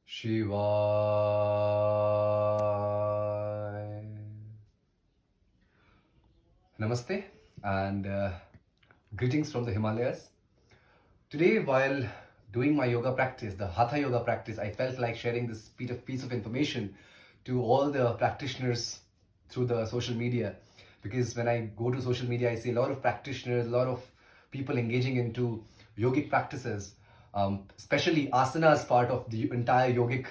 Shivaya. Namaste and greetings from the Himalayas. Today, while doing my yoga practice, the Hatha yoga practice, I felt like sharing this piece of information to all the practitioners through the social media. Because when I go to social media, I see a lot of practitioners, a lot of people engaging into yogic practices, especially asana as part of the entire yogic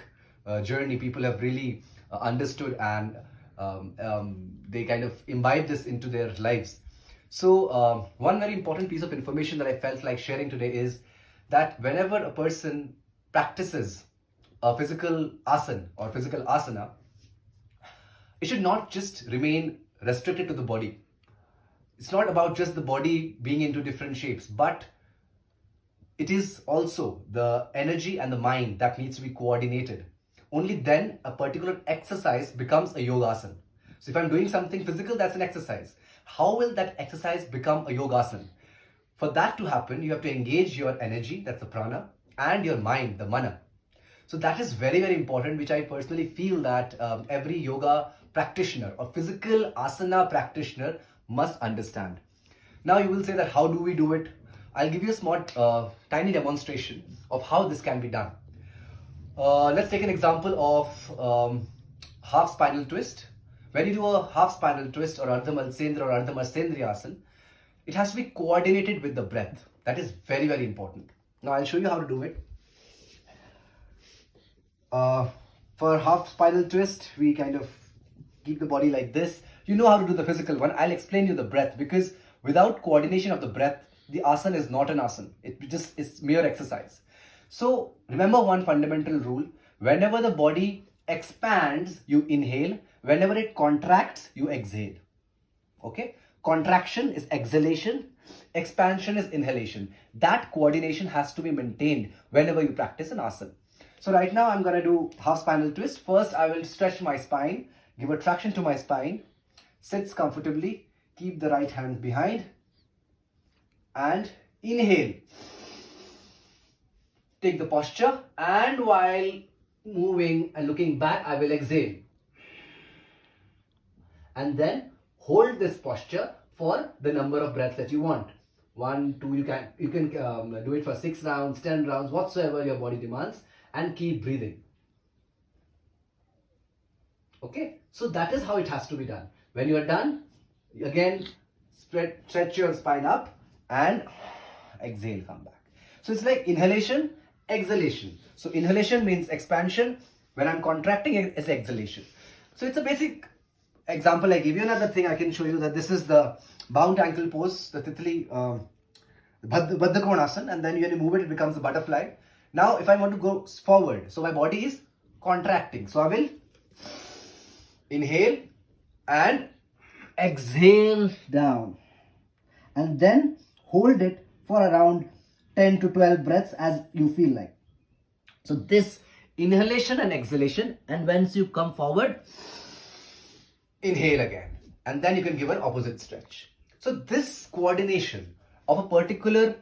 journey. People have really understood and they kind of imbibe this into their lives. So one very important piece of information that I felt like sharing today is that whenever a person practices a physical asana or physical asana, it should not just remain restricted to the body. It's not about just the body being into different shapes, but it is also the energy and the mind that needs to be coordinated. Only then a particular exercise becomes a yoga asana. So if I'm doing something physical, that's an exercise. How will that exercise become a yoga asana? For that to happen, you have to engage your energy, that's the prana, and your mind, the mana. So that is very, very important, which I personally feel that every yoga practitioner or physical asana practitioner must understand. Now you will say that how do we do it? I'll give you a small, tiny demonstration of how this can be done. Let's take an example of half spinal twist. When you do a half spinal twist or Ardha Malsendra or Ardha Marsendriya asana, it has to be coordinated with the breath. That is very, very important. Now I'll show you how to do it. For half spinal twist, we kind of keep the body like this. You know how to do the physical one. I'll explain you the breath, because without coordination of the breath, the asana is not an asana. It just is mere exercise. So remember one fundamental rule. Whenever the body expands, you inhale. Whenever it contracts, you exhale. Okay? Contraction is exhalation. Expansion is inhalation. That coordination has to be maintained whenever you practice an asana. So right now I'm going to do half spinal twist. First I will stretch my spine, give a traction to my spine, sits comfortably, keep the right hand behind and inhale. Take the posture, and while moving and looking back, I will exhale. And then hold this posture for the number of breaths that you want. 1, 2, you can do it for 6 rounds, 10 rounds, whatsoever your body demands, and keep breathing. Okay, so that is how it has to be done. When you are done, again stretch your spine up and exhale, come back. So it's like inhalation, exhalation. So inhalation means expansion. When I'm contracting, it's exhalation. So it's a basic example I give you. Another thing I can show you, that this is the bound ankle pose, the Titli Baddha Konasana, and then when you move it, it becomes a butterfly. Now if I want to go forward, so my body is contracting, so I will inhale and exhale down, and then hold it for around 10 to 12 breaths as you feel like. So this inhalation and exhalation, and once you come forward, inhale again, and then you can give an opposite stretch. So this coordination of a particular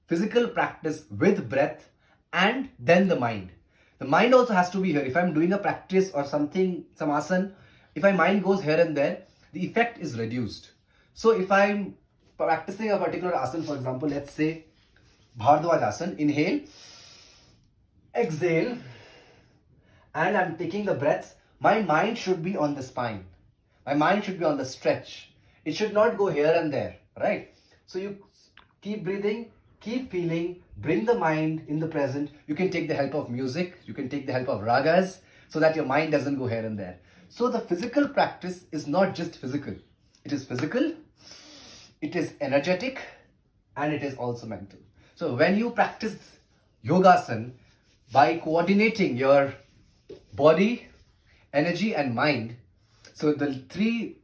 physical practice with breath and then the mind. The mind also has to be here. If I'm doing a practice or something, some asana, if my mind goes here and there, the effect is reduced. So if I'm practicing a particular asana, for example, let's say Bhardwaj asana, inhale, exhale, and I'm taking the breaths, my mind should be on the spine. My mind should be on the stretch. It should not go here and there, right? So you keep breathing, keep feeling, bring the mind in the present. You can take the help of music, you can take the help of ragas, so that your mind doesn't go here and there. So the physical practice is not just physical. It is physical, it is energetic, and it is also mental. So when you practice yogasana, by coordinating your body, energy and mind, so the three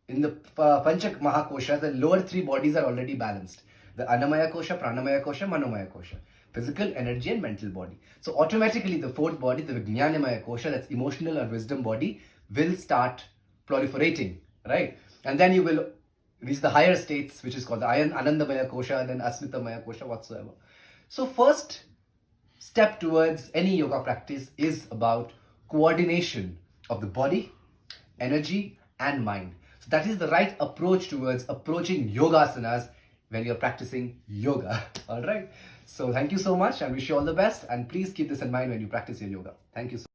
in the Panchak Mahakoshas, the lower 3 bodies are already balanced. The Annamaya Kosha, Pranamaya Kosha, Manomaya Kosha. Physical, energy and mental body. So automatically the 4th body, the Vijnanamaya Kosha, that's emotional or wisdom body, will start proliferating, right? And then you will reach the higher states, which is called the Anandamaya Kosha, and then Asmitamaya Kosha, whatsoever. So first step towards any yoga practice is about coordination of the body, energy, and mind. So that is the right approach towards approaching yoga asanas when you're practicing yoga. All right. So thank you so much and wish you all the best. And please keep this in mind when you practice your yoga. Thank you so much.